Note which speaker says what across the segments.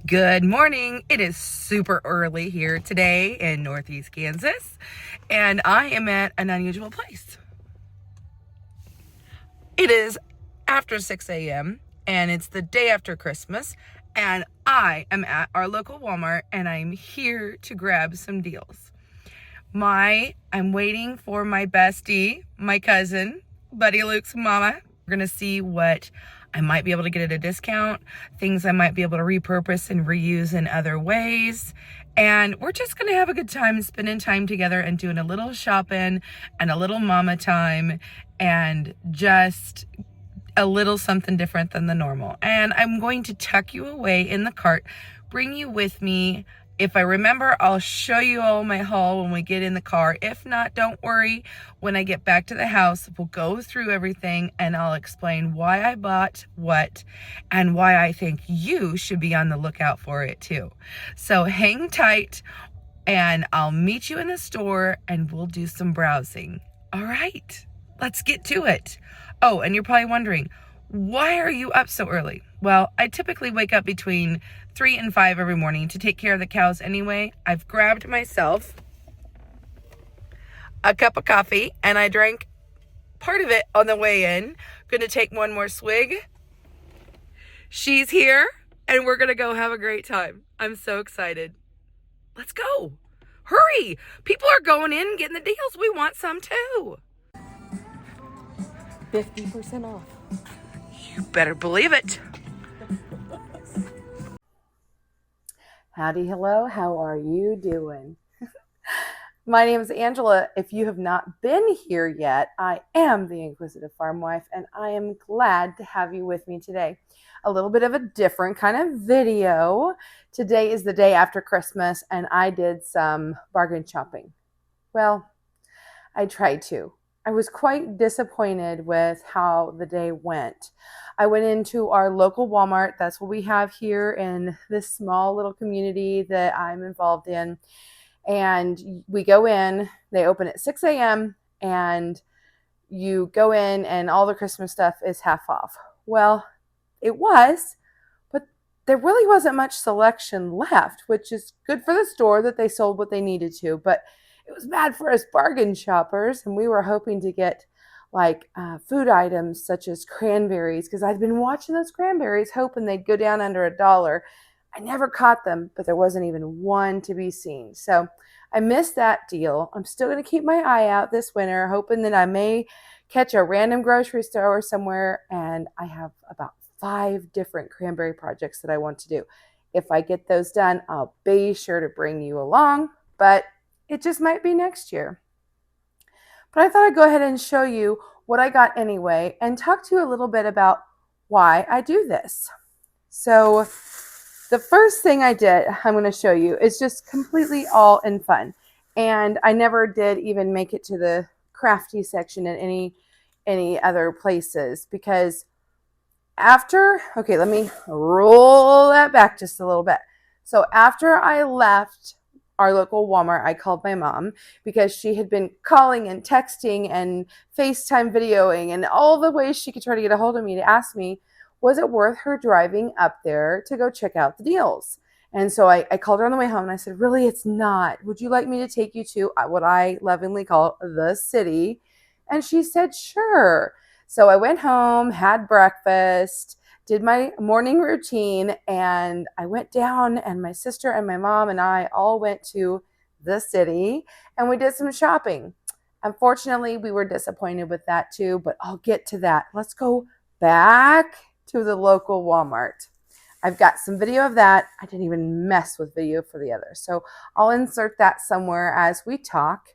Speaker 1: Good morning. It is super early here today in Northeast Kansas, and I am at an unusual place. It is after 6 a.m., and it's the day after Christmas, and I am at our local Walmart, and I'm here to grab some deals. I'm waiting for my bestie, my cousin, Buddy Luke's mama. We're going to see what I might be able to get at a discount, things I might be able to repurpose and reuse in other ways. And we're just going to have a good time spending time together and doing a little shopping and a little mama time and just a little something different than the normal. And I'm going to tuck you away in the cart, bring you with me. If I remember, I'll show you all my haul when we get in the car. If not, don't worry. When I get back to the house, we'll go through everything and I'll explain why I bought what and why I think you should be on the lookout for it too. So hang tight and I'll meet you in the store and we'll do some browsing. All right, let's get to it. Oh, and you're probably wondering, why are you up so early? Well, I typically wake up between 3 and 5 every morning to take care of the cows anyway. I've grabbed myself a cup of coffee and I drank part of it on the way in. Gonna take one more swig. She's here and we're gonna go have a great time. I'm so excited. Let's go. Hurry! People are going in and getting the deals. We want some too.
Speaker 2: 50% off.
Speaker 1: You better believe it.
Speaker 2: Howdy, hello. How are you doing? My name is Angela. If you have not been here yet, I am the Inquisitive Farmwife, and I am glad to have you with me today. A little bit of a different kind of video. Today is the day after Christmas, and I did some bargain shopping. Well, I tried to. I was quite disappointed with how the day went. I went into our local Walmart. That's what we have here in this small little community that I'm involved in. And we go in, they open at 6 a.m. and you go in and all the Christmas stuff is half off. Well, it was, but there really wasn't much selection left, which is good for the store that they sold what they needed to. But it was bad for us bargain shoppers, and we were hoping to get like food items such as cranberries, because I'd been watching those cranberries hoping they'd go down under $1. I never caught them, but there wasn't even one to be seen. So I missed that deal. I'm still going to keep my eye out this winter, hoping that I may catch a random grocery store somewhere, and I have about 5 different cranberry projects that I want to do. If I get those done, I'll be sure to bring you along, but it just might be next year. But I thought I'd go ahead and show you what I got anyway and talk to you a little bit about why I do this. So the first thing I did, I'm going to show you, is just completely all in fun. And I never did even make it to the crafty section in any other places because okay, let me roll that back just a little bit. So after I left our local Walmart, I called my mom because she had been calling and texting and FaceTime videoing and all the ways she could try to get a hold of me to ask me, was it worth her driving up there to go check out the deals? And so I called her on the way home and I said, really, it's not. Would you like me to take you to what I lovingly call the city? And she said, sure. So I went home, had breakfast, did my morning routine, and I went down, and my sister and my mom and I all went to the city and we did some shopping. Unfortunately, we were disappointed with that too, but I'll get to that. Let's go back to the local Walmart. I've got some video of that. I didn't even mess with video for the others, so I'll insert that somewhere as we talk.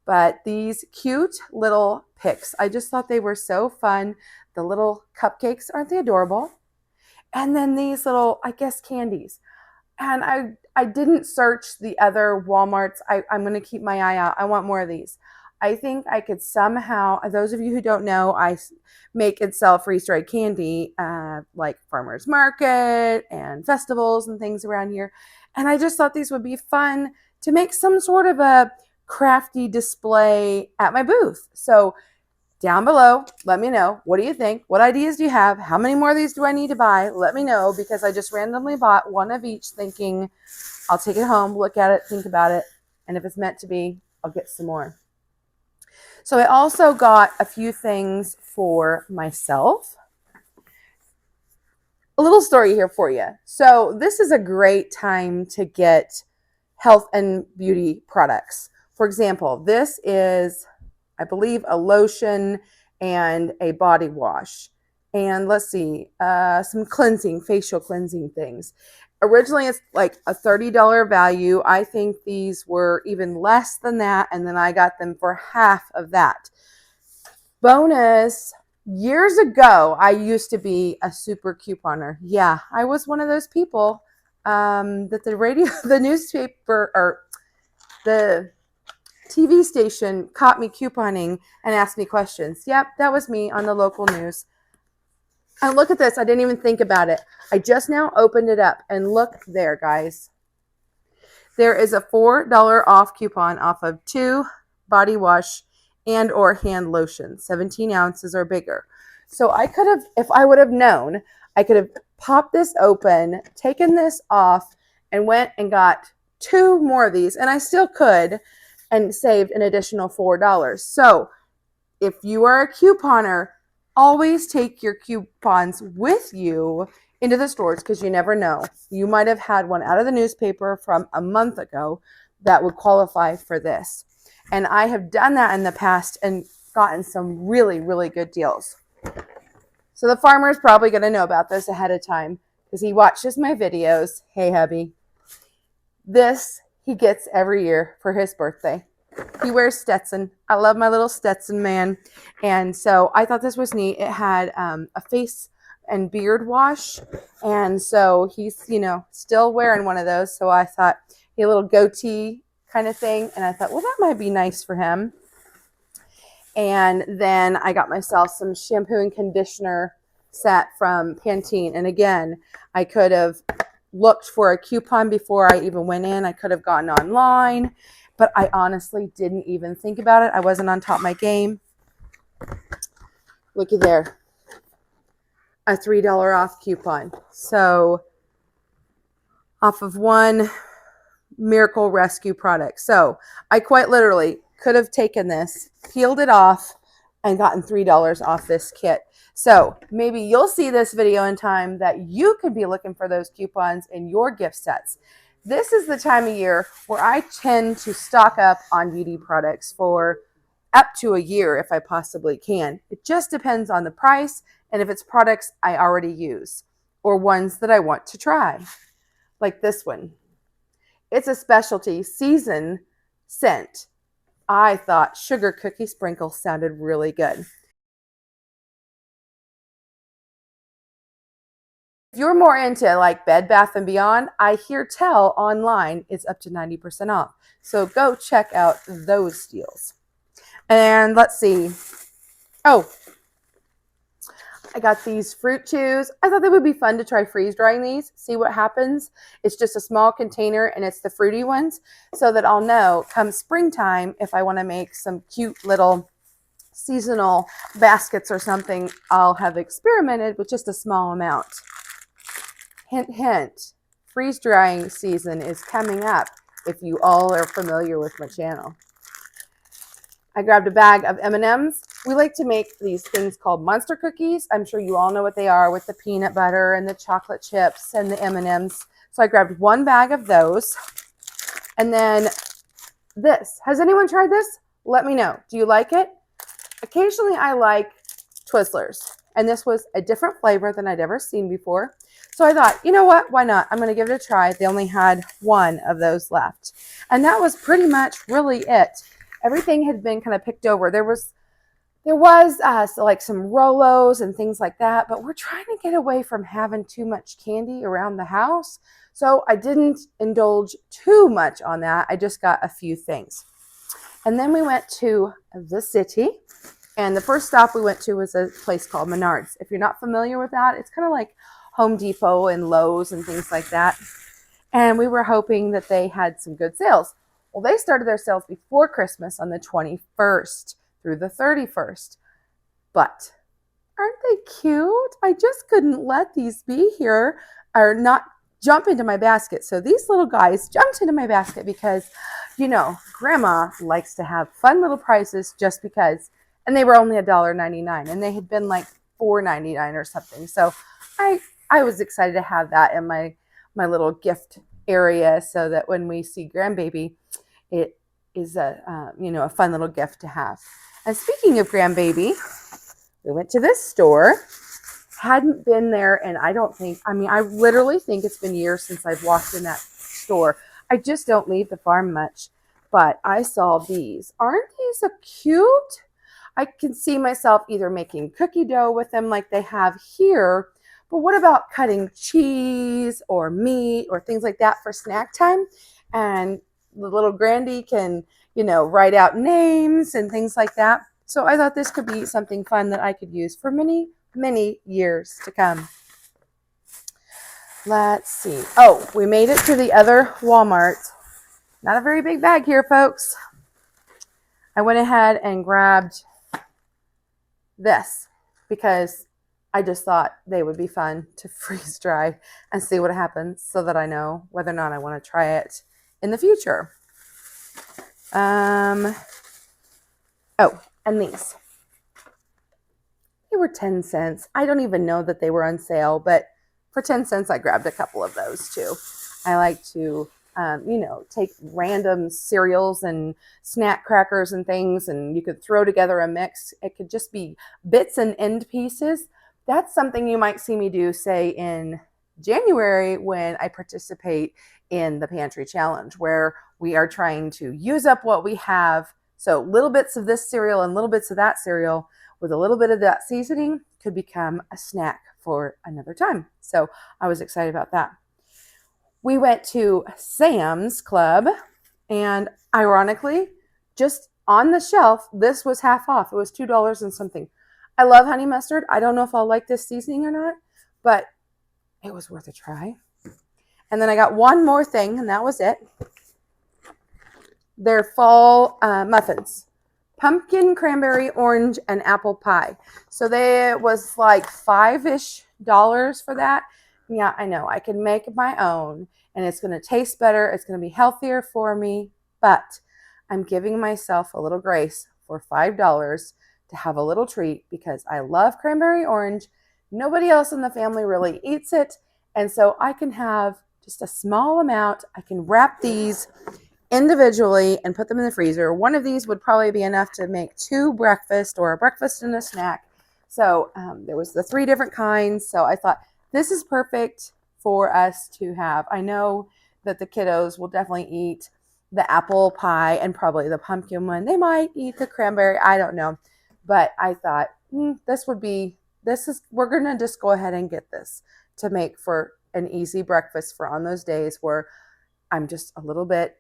Speaker 2: But these cute little pics, I just thought they were so fun. The little cupcakes, aren't they adorable? And then these little, I guess, candies. And I didn't search the other Walmarts. I'm going to keep my eye out. I want more of these. I think I could somehow, those of you who don't know, I make and sell freeze-dried candy like farmers market and festivals and things around here. And I just thought these would be fun to make some sort of a crafty display at my booth. So down below. Let me know. What do you think? What ideas do you have? How many more of these do I need to buy? Let me know, because I just randomly bought one of each thinking I'll take it home, look at it, think about it, and if it's meant to be, I'll get some more. So I also got a few things for myself. A little story here for you. So this is a great time to get health and beauty products. For example, this is, I believe, a lotion and a body wash. And let's see, some cleansing, facial cleansing things. Originally, it's like a $30 value. I think these were even less than that, and then I got them for half of that. Bonus, years ago, I used to be a super couponer. Yeah, I was one of those people that the radio, the newspaper, or the TV station caught me couponing and asked me questions. Yep, that was me on the local news. And look at this. I didn't even think about it. I just now opened it up, and look there, guys. There is a $4 off coupon off of 2 body wash and or hand lotion, 17 ounces or bigger. So I could have, if I would have known, I could have popped this open, taken this off, and went and got 2 more of these, and I still could, and saved an additional $4. So if you are a couponer, always take your coupons with you into the stores, because you never know. You might have had one out of the newspaper from a month ago that would qualify for this. And I have done that in the past and gotten some really, really good deals. So the farmer is probably going to know about this ahead of time because he watches my videos. Hey, hubby. This he gets every year for his birthday. He wears Stetson. I love my little Stetson man. And so I thought this was neat. It had a face and beard wash. And so he's, still wearing one of those. So I thought he had a little goatee kind of thing. And I thought, well, that might be nice for him. And then I got myself some shampoo and conditioner set from Pantry. And again, I could have looked for a coupon before I even went in. I could have gone online. But I honestly didn't even think about it. I wasn't on top of my game. Looky there. A $3 off coupon. So off of one Miracle Rescue product. So I quite literally could have taken this, peeled it off, and gotten $3 off this kit. So maybe you'll see this video in time that you could be looking for those coupons in your gift sets. This is the time of year where I tend to stock up on beauty products for up to a year if I possibly can. It just depends on the price and if it's products I already use or ones that I want to try. Like this one. It's a specialty season scent. I thought sugar cookie sprinkle sounded really good. If you're more into like Bed Bath & Beyond, I hear tell online it's up to 90% off. So go check out those deals. And let's see. Oh, I got these fruit chews. I thought they would be fun to try freeze drying these, see what happens. It's just a small container and it's the fruity ones so that I'll know come springtime if I want to make some cute little seasonal baskets or something, I'll have experimented with just a small amount. Hint, hint, freeze drying season is coming up if you all are familiar with my channel. I grabbed a bag of M&Ms. We like to make these things called monster cookies. I'm sure you all know what they are with the peanut butter and the chocolate chips and the M&Ms. So I grabbed one bag of those. And then this. Has anyone tried this? Let me know. Do you like it? Occasionally I like Twizzlers. And this was a different flavor than I'd ever seen before. So I thought, you know what? Why not? I'm going to give it a try. They only had one of those left. And that was pretty much really it. Everything had been kind of picked over. There was like some Rolos and things like that, but we're trying to get away from having too much candy around the house. So I didn't indulge too much on that. I just got a few things. And then we went to the city. And the first stop we went to was a place called Menards. If you're not familiar with that, it's kind of like Home Depot and Lowe's and things like that. And we were hoping that they had some good sales. Well, they started their sales before Christmas on the 21st through the 31st. But aren't they cute? I just couldn't let these be here or not jump into my basket. So these little guys jumped into my basket because, Grandma likes to have fun little prices just because. And they were only $1.99 and they had been like $4.99 or something. So I was excited to have that in my little gift area so that when we see grandbaby, it is a fun little gift to have. And speaking of grandbaby, we went to this store. Hadn't been there, and I literally think it's been years since I've walked in that store. I just don't leave the farm much, but I saw these. Aren't these so cute? I can see myself either making cookie dough with them like they have here, but what about cutting cheese or meat or things like that for snack time? And the little Grandy can, write out names and things like that. So I thought this could be something fun that I could use for many, many years to come. Let's see. Oh, we made it to the other Walmart. Not a very big bag here, folks. I went ahead and grabbed this because I just thought they would be fun to freeze dry and see what happens so that I know whether or not I want to try it in the future. Oh, and these. They were 10 cents. I don't even know that they were on sale, but for 10 cents, I grabbed a couple of those too. I like to, take random cereals and snack crackers and things, and you could throw together a mix. It could just be bits and end pieces. That's something you might see me do, say, in January when I participate in the Pantry Challenge, where we are trying to use up what we have. So little bits of this cereal and little bits of that cereal with a little bit of that seasoning could become a snack for another time. So I was excited about that. We went to Sam's Club, and ironically, just on the shelf, this was half off. It was $2 and something. I love honey mustard. I don't know if I'll like this seasoning or not, but it was worth a try. And then I got one more thing, and that was it. They're fall muffins. Pumpkin, cranberry, orange, and apple pie. So it was like $5-ish for that. Yeah, I know. I can make my own, and it's going to taste better. It's going to be healthier for me, but I'm giving myself a little grace for $5 to have a little treat because I love cranberry orange. Nobody else in the family really eats it, and so I can have just a small amount. I can wrap these individually and put them in the freezer. One of these would probably be enough to make 2 breakfast or a breakfast and a snack. So there was the 3 different kinds. So I thought this is perfect for us to have. I know that the kiddos will definitely eat the apple pie and probably the pumpkin one. They might eat the cranberry. I don't know. But I thought we're going to just go ahead and get this to make for an easy breakfast for on those days where I'm just a little bit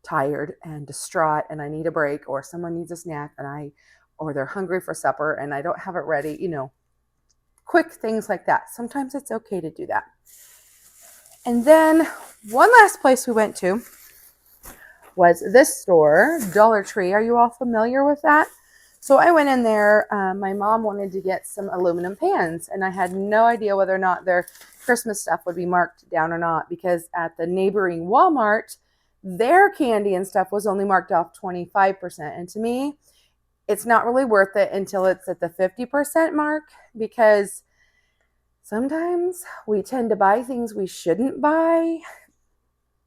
Speaker 2: tired and distraught and I need a break, or someone needs a snack or they're hungry for supper and I don't have it ready, quick things like that. Sometimes it's okay to do that. And then one last place we went to was this store, Dollar Tree. Are you all familiar with that? So I went in there. My mom wanted to get some aluminum pans, and I had no idea whether or not their Christmas stuff would be marked down or not, because at the neighboring Walmart, their candy and stuff was only marked off 25%. And to me, it's not really worth it until it's at the 50% mark, because sometimes we tend to buy things we shouldn't buy.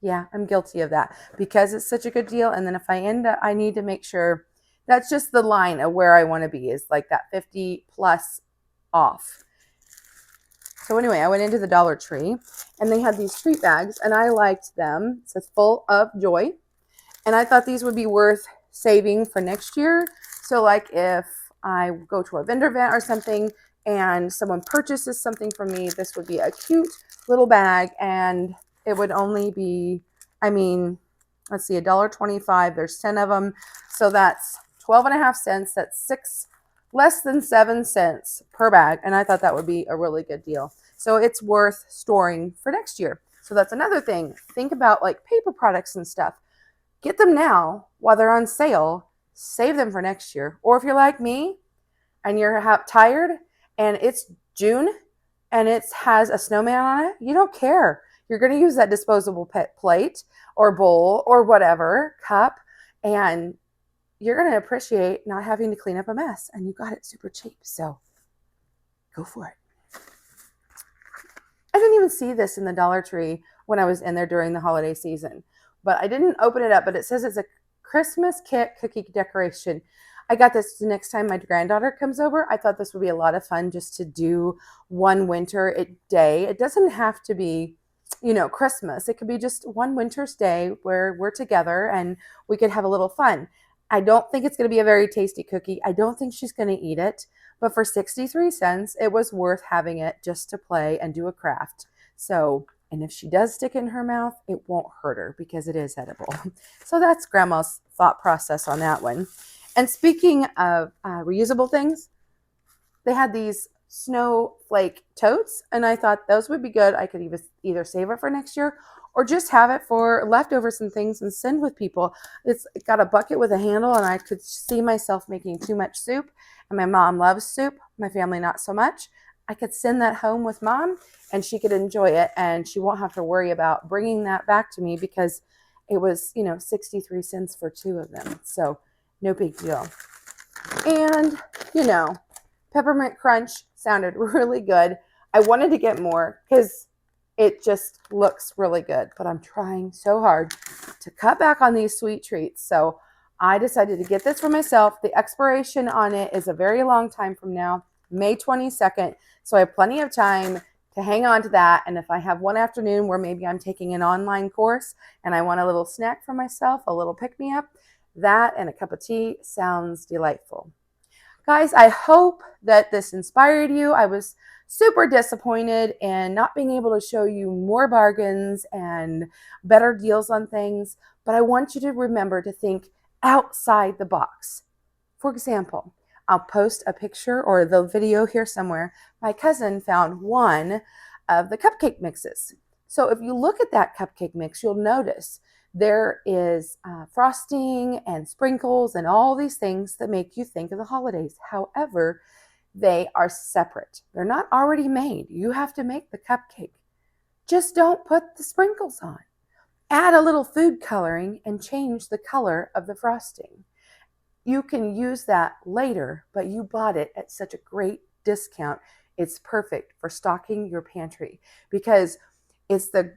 Speaker 2: Yeah, I'm guilty of that because it's such a good deal. And then if I need to make sure that's just the line of where I want to be, is like that 50 plus off. So anyway, I went into the Dollar Tree and they had these treat bags and I liked them. It says full of joy. And I thought these would be worth saving for next year. So like if I go to a vendor event or something and someone purchases something from me, this would be a cute little bag, and it would only be, let's see, $1.25. There's 10 of them. So that's 12.5 cents. That's less than 7 cents per bag. And I thought that would be a really good deal. So it's worth storing for next year. So that's another thing. Think about like paper products and stuff. Get them now while they're on sale. Save them for next year. Or if you're like me, and you're tired and it's June and it has a snowman on it, you don't care. You're going to use that disposable pet plate or bowl or whatever, cup, and you're going to appreciate not having to clean up a mess. And you got it super cheap. So go for it. I didn't even see this in the Dollar Tree when I was in there during the holiday season, but I didn't open it up, but it says it's a Christmas kit cookie decoration. I got this the next time my granddaughter comes over. I thought this would be a lot of fun just to do one winter day. It doesn't have to be, Christmas. It could be just one winter's day where we're together and we could have a little fun. I don't think it's going to be a very tasty cookie. I don't think she's going to eat it, but for 63 cents, it was worth having it just to play and do a craft. So, and if she does stick it in her mouth, it won't hurt her because it is edible. So that's Grandma's thought process on that one. And speaking of reusable things, they had these snowflake totes, and I thought those would be good. I could either save it for next year or just have it for leftovers and things and send with people. It's got a bucket with a handle, and I could see myself making too much soup. And my mom loves soup, my family not so much. I could send that home with Mom, and she could enjoy it, and she won't have to worry about bringing that back to me because it was, 63 cents for two of them. So no big deal. And, Peppermint Crunch sounded really good. I wanted to get more because it just looks really good, but I'm trying so hard to cut back on these sweet treats. So I decided to get this for myself. The expiration on it is a very long time from now, May 22nd. So I have plenty of time to hang on to that. And if I have one afternoon where maybe I'm taking an online course and I want a little snack for myself, a little pick-me-up, that and a cup of tea sounds delightful. Guys, I hope that this inspired you. I was super disappointed in not being able to show you more bargains and better deals on things, but I want you to remember to think outside the box. For example, I'll post a picture or the video here somewhere. My cousin found one of the cupcake mixes. So if you look at that cupcake mix, you'll notice there is frosting and sprinkles and all these things that make you think of the holidays. However, they are separate. They're not already made. You have to make the cupcake. Just don't put the sprinkles on. Add a little food coloring and change the color of the frosting. You can use that later, but you bought it at such a great discount. It's perfect for stocking your pantry because it's the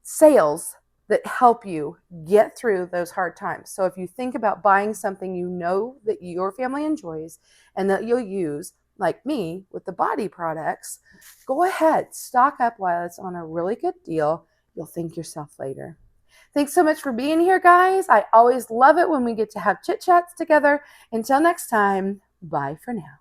Speaker 2: sales that help you get through those hard times. So if you think about buying something you know that your family enjoys and that you'll use, like me with the body products, go ahead, stock up while it's on a really good deal. You'll thank yourself later. Thanks so much for being here, guys. I always love it when we get to have chit chats together. Until next time, bye for now.